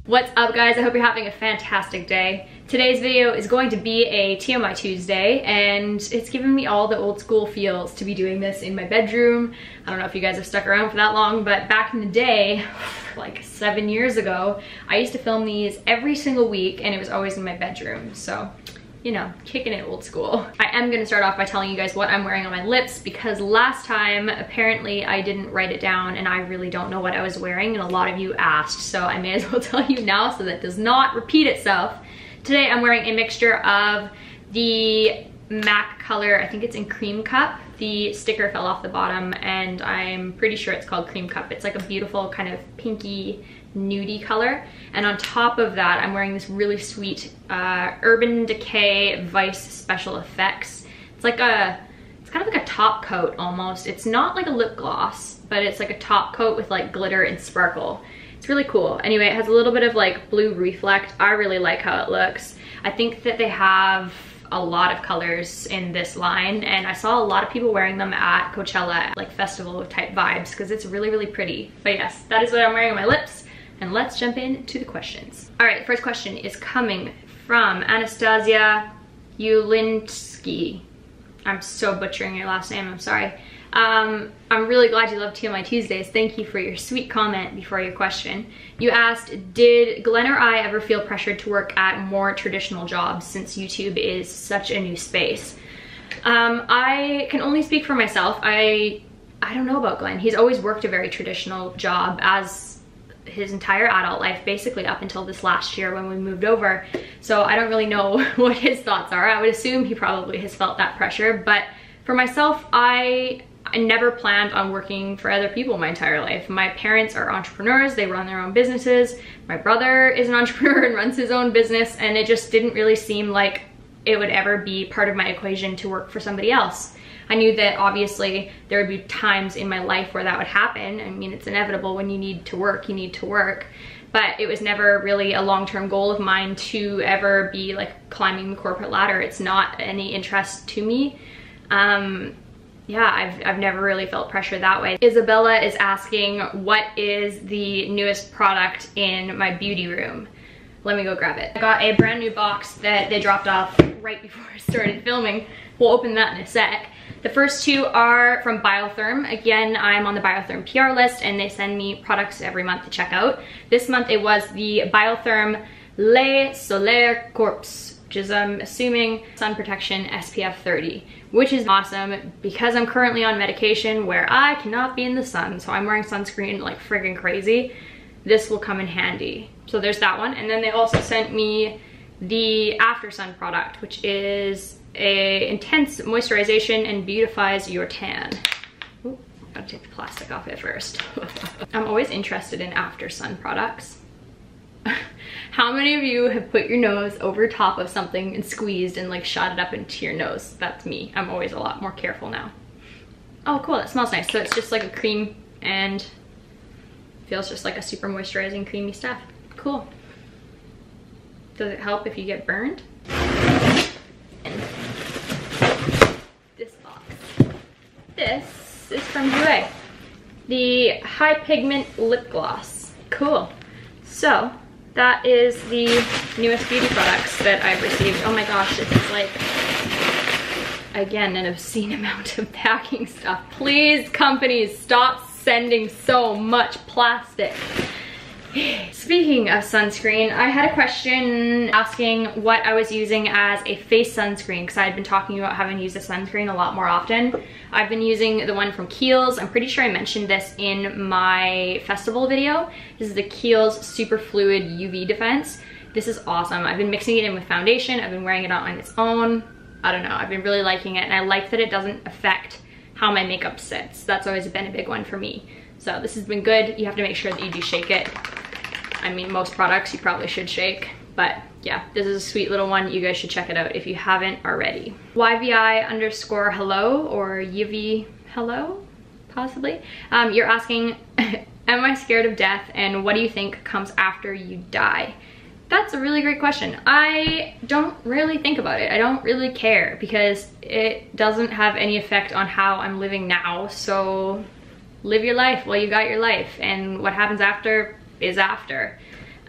What's up guys? I hope you're having a fantastic day. Today's video is going to be a TMI Tuesday and it's giving me all the old school feels to be doing this in my bedroom. I don't know if you guys have stuck around for that long, but back in the day, like 7 years ago, I used to film these every single week and it was always in my bedroom. So, you know, kicking it old school. I am gonna start off by telling you guys what I'm wearing on my lips because last time, apparently I didn't write it down and I really don't know what I was wearing and a lot of you asked, so I may as well tell you now so that does not repeat itself. Today I'm wearing a mixture of the MAC color, I think it's in Cream Cup. The sticker fell off the bottom and I'm pretty sure it's called Cream Cup. It's like a beautiful kind of pinky nudie color, and on top of that I'm wearing this really sweet Urban Decay Vice Special Effects. It's kind of like a top coat almost. It's not like a lip gloss, but it's like a top coat with like glitter and sparkle. It's really cool. Anyway, it has a little bit of like blue reflect. I really like how it looks. I think that they have a lot of colors in this line and I saw a lot of people wearing them at Coachella, like festival type vibes, because it's really, really pretty. But yes, that is what I'm wearing on my lips. And let's jump into the questions. All right, the first question is coming from Anastasia Ulinsky. I'm so butchering your last name, I'm sorry. I'm really glad you love TMI Tuesdays. Thank you for your sweet comment before your question. You asked, did Glenn or I ever feel pressured to work at more traditional jobs since YouTube is such a new space? I can only speak for myself. I don't know about Glenn. He's always worked a very traditional job as his entire adult life, basically up until this last year when we moved over. So I don't really know what his thoughts are. I would assume he probably has felt that pressure, but for myself, I never planned on working for other people my entire life. My parents are entrepreneurs, they run their own businesses. My brother is an entrepreneur and runs his own business, and it just didn't really seem like it would ever be part of my equation to work for somebody else. I knew that obviously there would be times in my life where that would happen. I mean, it's inevitable. When you need to work, you need to work. But it was never really a long-term goal of mine to ever be like climbing the corporate ladder. It's not any interest to me. Yeah, I've never really felt pressure that way. Isabella is asking, what is the newest product in my beauty room? Let me go grab it. I got a brand new box that they dropped off right before I started filming. We'll open that in a sec. The first two are from Biotherm. Again, I'm on the Biotherm PR list and they send me products every month to check out. This month it was the Biotherm Le Solaire Corpse, which is I'm assuming sun protection SPF 30, which is awesome because I'm currently on medication where I cannot be in the sun, so I'm wearing sunscreen like friggin' crazy. This will come in handy. So there's that one, and then they also sent me the After Sun product, which is a intense moisturization and beautifies your tan. Ooh, gotta take the plastic off it first. I'm always interested in After Sun products. How many of you have put your nose over top of something and squeezed and like shot it up into your nose? That's me. I'm always a lot more careful now. Oh cool, that smells nice. So it's just like a cream and feels just like a super moisturizing creamy stuff. Cool. Does it help if you get burned? This box. This is from Jouer. The High Pigment Lip Gloss. Cool. So that is the newest beauty products that I've received. Oh my gosh, this is like, again, an obscene amount of packing stuff. Please, companies, stop sending so much plastic. Speaking of sunscreen, I had a question asking what I was using as a face sunscreen because I had been talking about having used a sunscreen a lot more often. I've been using the one from Kiehl's. I'm pretty sure I mentioned this in my festival video. This is the Kiehl's Super Fluid UV Defense. This is awesome. I've been mixing it in with foundation. I've been wearing it on its own. I don't know, I've been really liking it and I like that it doesn't affect how my makeup sits. That's always been a big one for me. So this has been good. You have to make sure that you do shake it. I mean, most products you probably should shake, but yeah, this is a sweet little one. You guys should check it out if you haven't already. YVI_hello or YV hello, possibly. You're asking, am I scared of death and what do you think comes after you die? That's a really great question. I don't really think about it. I don't really care because it doesn't have any effect on how I'm living now. So live your life while you got your life, and what happens after is after.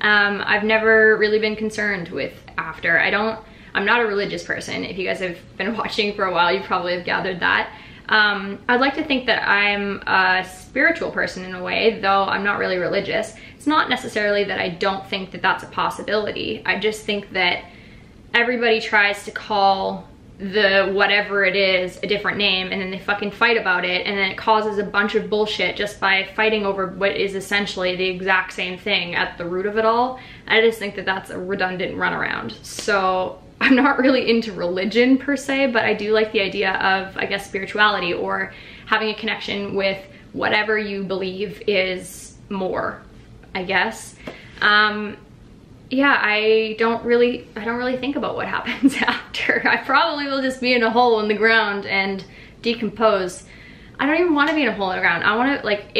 I've never really been concerned with after. I'm not a religious person. If you guys have been watching for a while, you probably have gathered that. I'd like to think that I'm a spiritual person in a way, though I'm not really religious. It's not necessarily that I don't think that that's a possibility. I just think that everybody tries to call the whatever it is a different name, and then they fucking fight about it, and then it causes a bunch of bullshit just by fighting over what is essentially the exact same thing at the root of it all. I just think that that's a redundant runaround. So I'm not really into religion per se, but I do like the idea of, I guess, spirituality or having a connection with whatever you believe is more, I guess. Yeah, I don't really think about what happens after. I probably will just be in a hole in the ground and decompose. I don't even want to be in a hole in the ground. I want to, like,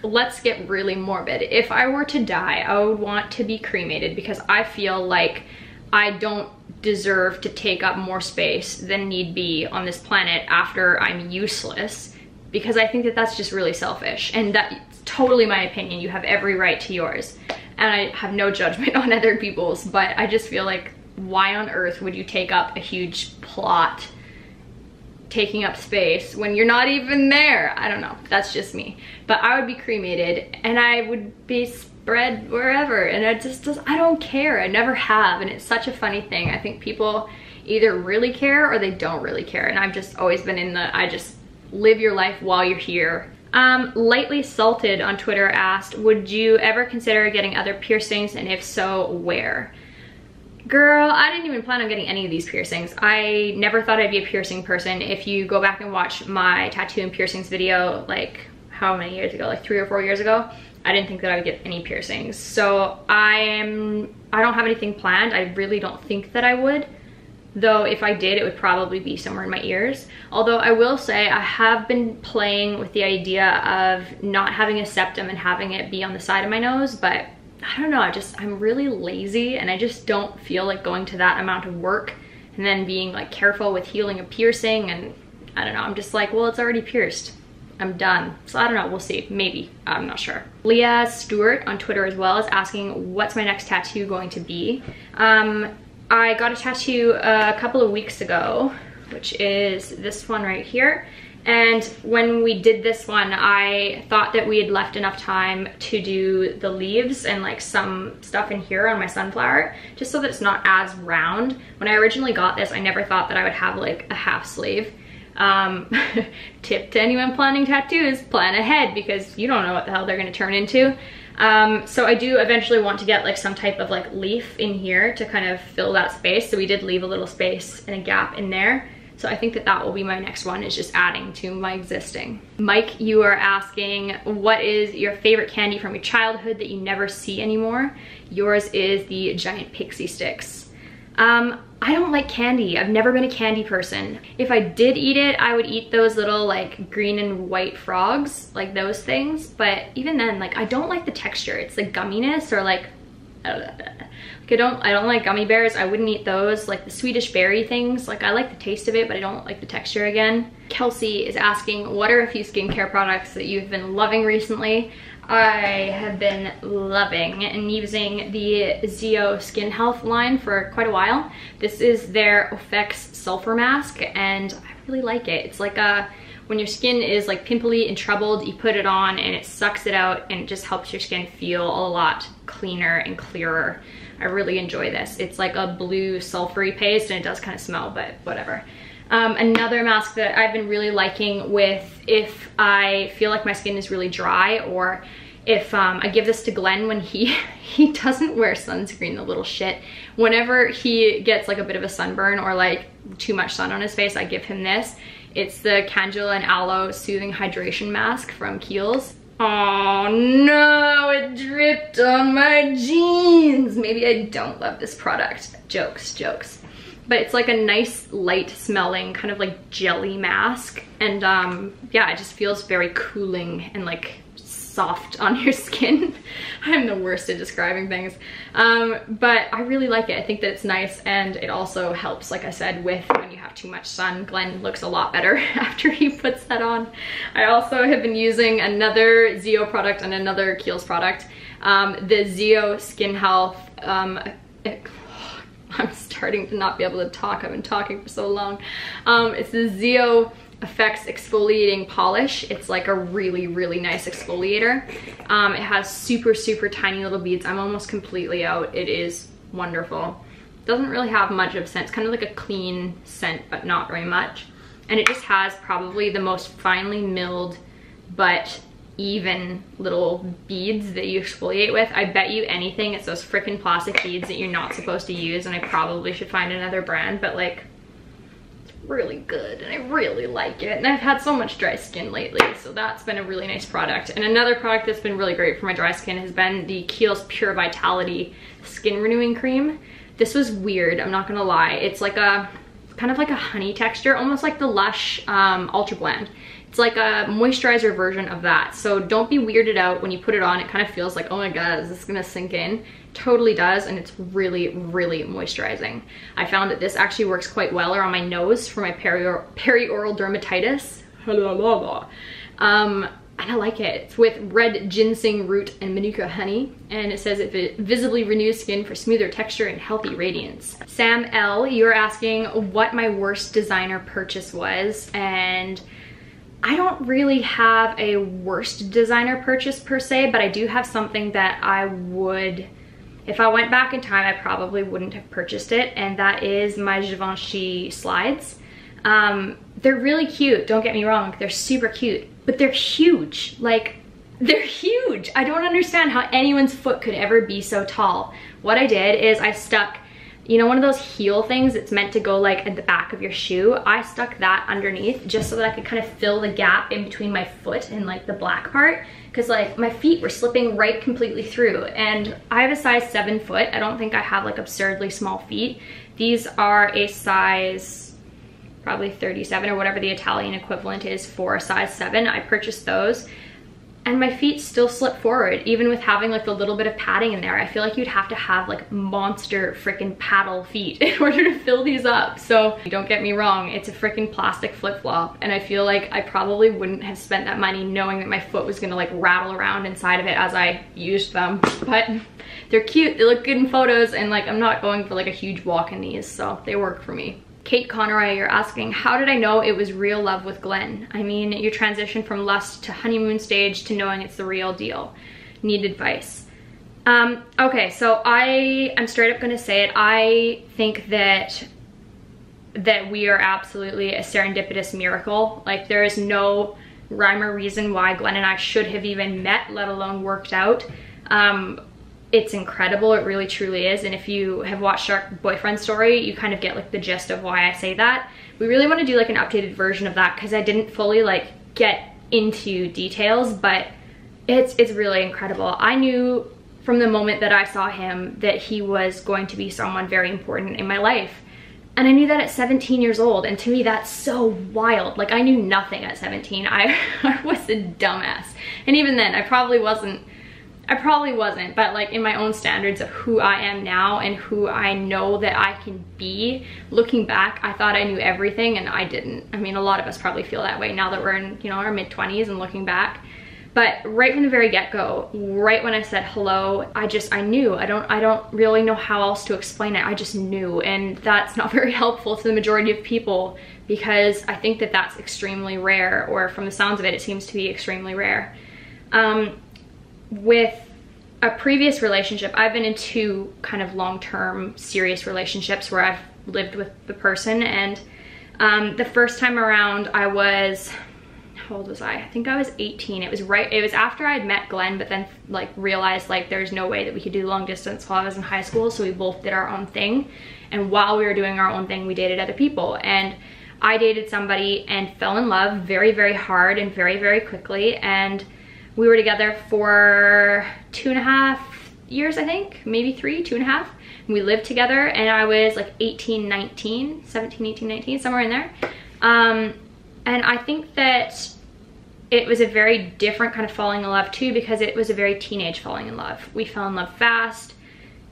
let's get really morbid. If I were to die, I would want to be cremated because I feel like I don't deserve to take up more space than need be on this planet after I'm useless, because I think that that's just really selfish, and that's totally my opinion. You have every right to yours, and I have no judgment on other people's, but I just feel like, why on earth would you take up a huge plot taking up space when you're not even there? I don't know, that's just me. But I would be cremated and I would be spread wherever, and I don't care. I never have, and it's such a funny thing. I think people either really care or they don't really care, and I've just always been in the, I just live your life while you're here. Lightly Salted on Twitter asked, would you ever consider getting other piercings, and if so, where? Girl, I didn't even plan on getting any of these piercings. I never thought I'd be a piercing person. If you go back and watch my tattoo and piercings video, like how many years ago, like 3 or 4 years ago, I didn't think that I would get any piercings. So I don't have anything planned. I really don't think that I would. Though if I did, it would probably be somewhere in my ears. Although I will say I have been playing with the idea of not having a septum and having it be on the side of my nose, but I don't know, I'm really lazy, and I just don't feel like going to that amount of work and then being like careful with healing a piercing, and I don't know, I'm just like, well, it's already pierced. I'm done. So I don't know, we'll see, maybe, I'm not sure. Leah Stewart on Twitter as well is asking, what's my next tattoo going to be? I got a tattoo a couple of weeks ago, which is this one right here. And when we did this one, I thought that we had left enough time to do the leaves and like some stuff in here on my sunflower, just so that it's not as round. When I originally got this, I never thought that I would have like a half sleeve. Tip to anyone planning tattoos, plan ahead, because you don't know what the hell they're gonna turn into. So I do eventually want to get like some type of like leaf in here to kind of fill that space. So we did leave a little space and a gap in there. So I think that that will be my next one, is just adding to my existing. Mike, you are asking, what is your favorite candy from your childhood that you never see anymore? Yours is the giant pixie sticks. I don't like candy. I've never been a candy person. If I did eat it, I would eat those little like green and white frogs, like those things. But even then, like, I don't like the texture. It's the gumminess, or like, I don't like gummy bears. I wouldn't eat those. Like the Swedish berry things, like I like the taste of it, but I don't like the texture again. Kelsey is asking, what are a few skincare products that you've been loving recently? I have been loving and using the Zeo Skin Health line for quite a while. This is their Effects Sulfur Mask, and I really like it. It's like when your skin is like pimply and troubled, you put it on and it sucks it out, and it just helps your skin feel a lot cleaner and clearer. I really enjoy this. It's like a blue sulfury paste, and it does kind of smell, but whatever. Another mask that I've been really liking with, if I feel like my skin is really dry, or if I give this to Glenn when he doesn't wear sunscreen, the little shit. Whenever he gets like a bit of a sunburn or like too much sun on his face, I give him this. It's the Candula and Aloe Soothing Hydration Mask from Kiehl's. Oh no, it dripped on my jeans. Maybe I don't love this product. Jokes, jokes. But it's like a nice light smelling kind of like jelly mask, and yeah, it just feels very cooling and like soft on your skin. I'm the worst at describing things. But I really like it. I think that it's nice, and it also helps, like I said, with when you have too much sun. Glenn looks a lot better after he puts that on. I also have been using another Zio product and another Kiehl's product. The Zio Skin Health, I'm starting to not be able to talk. I've been talking for so long. It's the Zio Effects Exfoliating Polish. It's like a really, really nice exfoliator. It has super, super tiny little beads. I'm almost completely out. It is wonderful. Doesn't really have much of a scent. It's kind of like a clean scent, but not very much. And it just has probably the most finely milled but even little beads that you exfoliate with. I bet you anything it's those freaking plastic beads that you're not supposed to use, and I probably should find another brand, but like, it's really good and I really like it. And I've had so much dry skin lately, so that's been a really nice product. And another product that's been really great for my dry skin has been the Kiehl's Pure Vitality Skin Renewing Cream. This was weird, I'm not gonna lie. It's like a, kind of like a honey texture, almost like the Lush Ultra Blend. It's like a moisturizer version of that. So don't be weirded out when you put it on. It kind of feels like, oh my god, is this gonna sink in? Totally does, and it's really, really moisturizing. I found that this actually works quite well around my nose for my perioral dermatitis. And I like it. It's with red ginseng root and manuka honey, and it says it visibly renews skin for smoother texture and healthy radiance. Sam L, you're asking what my worst designer purchase was, and I don't really have a worst designer purchase per se, but I do have something that I would, if I went back in time, I probably wouldn't have purchased it, and that is my Givenchy slides. They're really cute, don't get me wrong, they're super cute, but they're huge. Like, they're huge. I don't understand how anyone's foot could ever be so tall. What I did is I stuck, you know, one of those heel things that's meant to go like at the back of your shoe. I stuck that underneath just so that I could kind of fill the gap in between my foot and like the black part, because like my feet were slipping right completely through. And I have a size 7 foot. I don't think I have like absurdly small feet. These are a size probably 37 or whatever the Italian equivalent is for a size 7. I purchased those, and my feet still slip forward even with having like a little bit of padding in there. I feel like you'd have to have like monster freaking paddle feet in order to fill these up. So don't get me wrong, it's a freaking plastic flip-flop, and I feel like I probably wouldn't have spent that money knowing that my foot was gonna like rattle around inside of it as I used them. But they're cute, they look good in photos, and like I'm not going for like a huge walk in these, so they work for me. Kate Conroy, you're asking, how did I know it was real love with Glenn? I mean, you transition from lust to honeymoon stage to knowing it's the real deal. Need advice. Okay, so I'm straight up gonna say it. I think that we are absolutely a serendipitous miracle. Like, there is no rhyme or reason why Glenn and I should have even met, let alone worked out. It's incredible, it really truly is. And if you have watched our boyfriend story, you kind of get like the gist of why I say that. We really want to do like an updated version of that, because I didn't fully like get into details, but it's really incredible. I knew from the moment that I saw him that he was going to be someone very important in my life. And I knew that at 17 years old, and to me that's so wild. Like, I knew nothing at 17. I was a dumbass. And even then, I probably wasn't, but like in my own standards of who I am now and who I know that I can be, looking back, I thought I knew everything, and I didn't. I mean, a lot of us probably feel that way now that we're in, you know, our mid-20s and looking back. But right from the very get-go, right when I said hello, I knew. I don't really know how else to explain it. I just knew, and that's not very helpful to the majority of people, because I think that that's extremely rare, or from the sounds of it, it seems to be extremely rare. With a previous relationship, I've been in 2 kind of long-term serious relationships where I've lived with the person, and the first time around I was, how old was I think I was 18. It was after I'd met Glenn, but then like realized like there's no way that we could do long distance while I was in high school, so we both did our own thing. And while we were doing our own thing, we dated other people, and I dated somebody and fell in love very, very hard and very, very quickly. And we were together for 2.5 years, I think, maybe 3, 2.5. And we lived together, and I was like 18, 19, 17, 18, 19, somewhere in there. And I think that it was a very different kind of falling in love too, because it was a very teenage falling in love. We fell in love fast,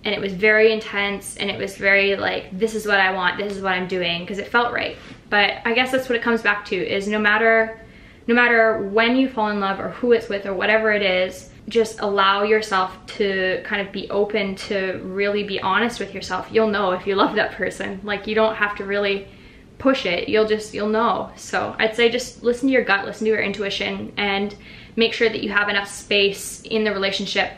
and it was very intense, and it was very like, this is what I want, this is what I'm doing, because it felt right. But I guess that's what it comes back to, is no matter when you fall in love or who it's with or whatever it is, just allow yourself to kind of be open to really be honest with yourself. You'll know if you love that person. Like, you don't have to really push it, you'll know. So I'd say just listen to your gut, listen to your intuition, and make sure that you have enough space in the relationship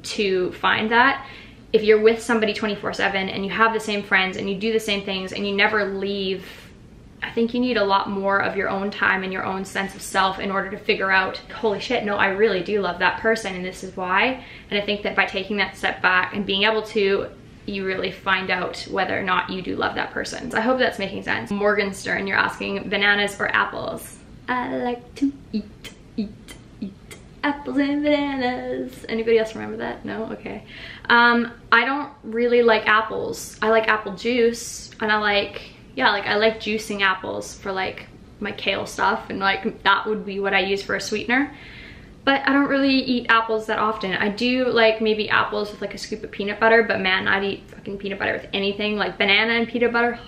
to find that. If you're with somebody 24/7 and you have the same friends and you do the same things and you never leave, I think you need a lot more of your own time and your own sense of self in order to figure out, holy shit, no, I really do love that person and this is why. And I think that by taking that step back and being able to, you really find out whether or not you do love that person. So I hope that's making sense. Morgan Stern, you're asking, bananas or apples? I like to eat apples and bananas. Anybody else remember that? No? Okay. I don't really like apples. I like apple juice, and I like juicing apples for like my kale stuff, and like that would be what I use for a sweetener. But I don't really eat apples that often. I do like maybe apples with like a scoop of peanut butter, but man, I'd eat fucking peanut butter with anything, like banana and peanut butter.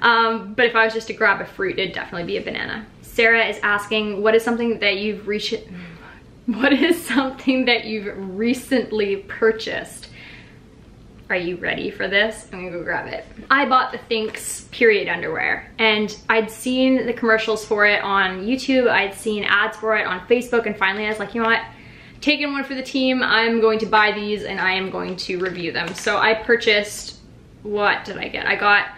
But if I was just to grab a fruit, it'd definitely be a banana. Sarah is asking, what is something that you've recently purchased? Are you ready for this? I'm gonna go grab it. I bought the Thinx period underwear, and I'd seen the commercials for it on YouTube, I'd seen ads for it on Facebook, and finally I was like, you know what? Taking one for the team, I'm going to buy these and I am going to review them. So I purchased, what did I get? I got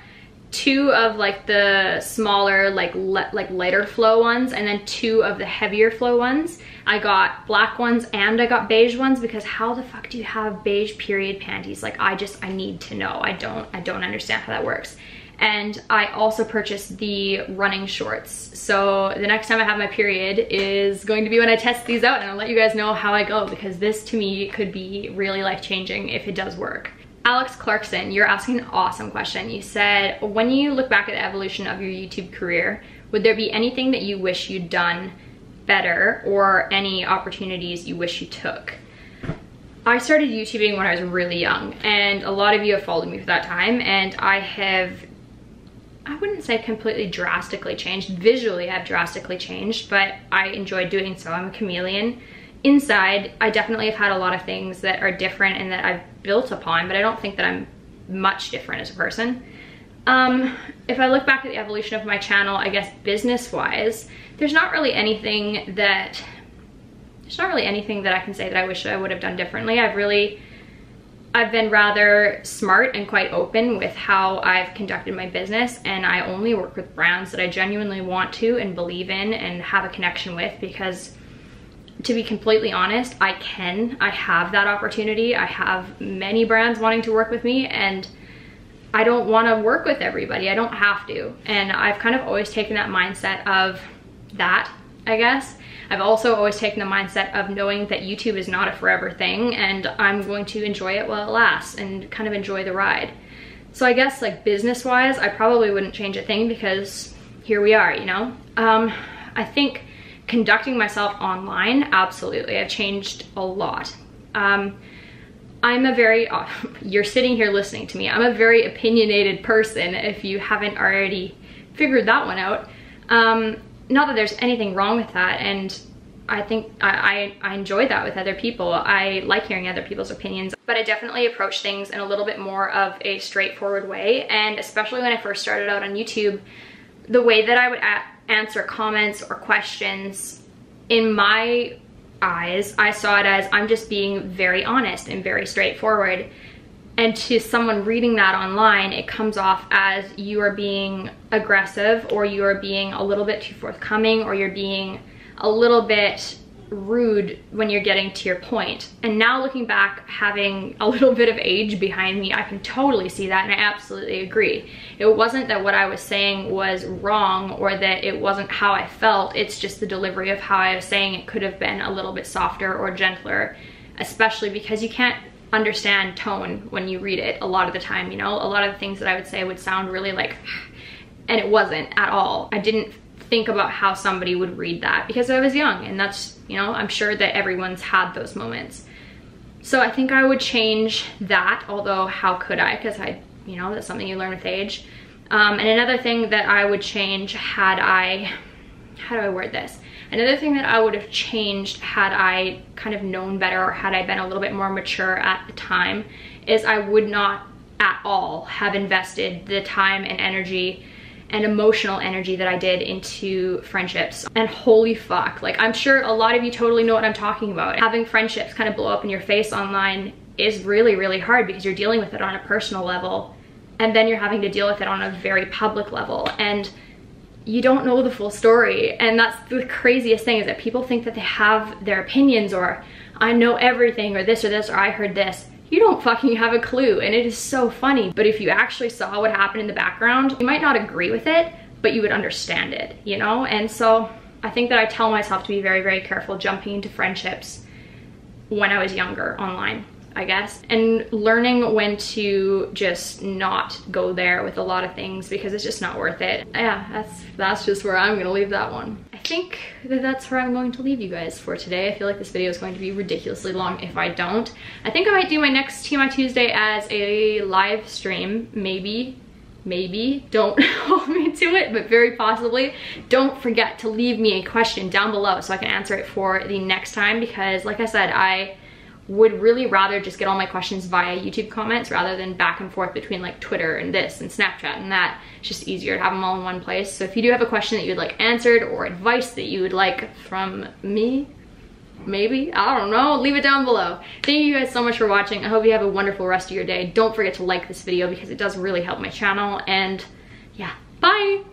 2 of like the smaller, like lighter flow ones, and then 2 of the heavier flow ones. I got black ones and I got beige ones, because how the fuck do you have beige period panties? Like, I need to know. I don't understand how that works. And I also purchased the running shorts. So the next time I have my period is going to be when I test these out, and I'll let you guys know how I go, because this to me could be really life-changing if it does work. Alex Clarkson, you're asking an awesome question. You said, when you look back at the evolution of your YouTube career, would there be anything that you wish you'd done better, or any opportunities you wish you took? I started YouTubing when I was really young, and a lot of you have followed me for that time, and I wouldn't say completely drastically changed. Visually, I've drastically changed, but I enjoy doing so. I'm a chameleon. Inside, I definitely have had a lot of things that are different and that I've built upon, but I don't think that I'm much different as a person. If I look back at the evolution of my channel, I guess business-wise, there's not really anything that I can say that I wish I would have done differently. I've been rather smart and quite open with how I've conducted my business, and I only work with brands that I genuinely want to and believe in and have a connection with, because to be completely honest, I have that opportunity. I have many brands wanting to work with me, and I don't want to work with everybody. I don't have to. And I've kind of always taken that mindset of that, I guess. I've also always taken the mindset of knowing that YouTube is not a forever thing, and I'm going to enjoy it while it lasts and kind of enjoy the ride. So I guess like business-wise, I probably wouldn't change a thing, because here we are, you know? I think conducting myself online, absolutely, I've changed a lot. I'm a very, you're sitting here listening to me, I'm a very opinionated person, if you haven't already figured that one out. Not that there's anything wrong with that, and I think I enjoy that with other people. I like hearing other people's opinions, but I definitely approach things in a little bit more of a straightforward way. And especially when I first started out on YouTube, the way that I would answer comments or questions, in my eyes, I saw it as I'm just being very honest and very straightforward. And to someone reading that online, it comes off as you are being aggressive, or you are being a little bit too forthcoming, or you're being a little bit rude when you're getting to your point. And now looking back, having a little bit of age behind me, I can totally see that, and I absolutely agree. It wasn't that what I was saying was wrong, or that it wasn't how I felt. It's just the delivery of how I was saying it could have been a little bit softer or gentler, especially because you can't understand tone when you read it a lot of the time, you know? A lot of the things that I would say would sound really like, and it wasn't at all. I didn't think about how somebody would read that because I was young, and that's, you know, I'm sure that everyone's had those moments. So I think I would change that, although how could I? Because you know, that's something you learn with age. And another thing that I would change how do I word this? Another thing that I would have changed had I kind of known better, or had I been a little bit more mature at the time, is I would not at all have invested the time and energy and emotional energy that I did into friendships. And holy fuck, like, I'm sure a lot of you totally know what I'm talking about. Having friendships kind of blow up in your face online is really, really hard because you're dealing with it on a personal level, and then you're having to deal with it on a very public level, and you don't know the full story. And that's the craziest thing, is that people think that they have their opinions, or I know everything, or this, or I heard this. You don't fucking have a clue, and it is so funny. But if you actually saw what happened in the background, you might not agree with it, but you would understand it, you know? And so I think that I tell myself to be very, very careful jumping into friendships when I was younger online, I guess, and learning when to just not go there with a lot of things because it's just not worth it. Yeah, that's just where I'm gonna leave that one. I think that that's where I'm going to leave you guys for today. I feel like this video is going to be ridiculously long if I don't. I think I might do my next TMI Tuesday as a live stream, maybe. Don't hold me to it, but very possibly. Don't forget to leave me a question down below so I can answer it for the next time, because like I said, I would really rather just get all my questions via YouTube comments rather than back and forth between like Twitter and this and Snapchat and that. It's just easier to have them all in one place. So if you do have a question that you'd like answered, or advice that you would like from me, maybe, I don't know, leave it down below. Thank you guys so much for watching. I hope you have a wonderful rest of your day. Don't forget to like this video because it does really help my channel, and yeah, bye!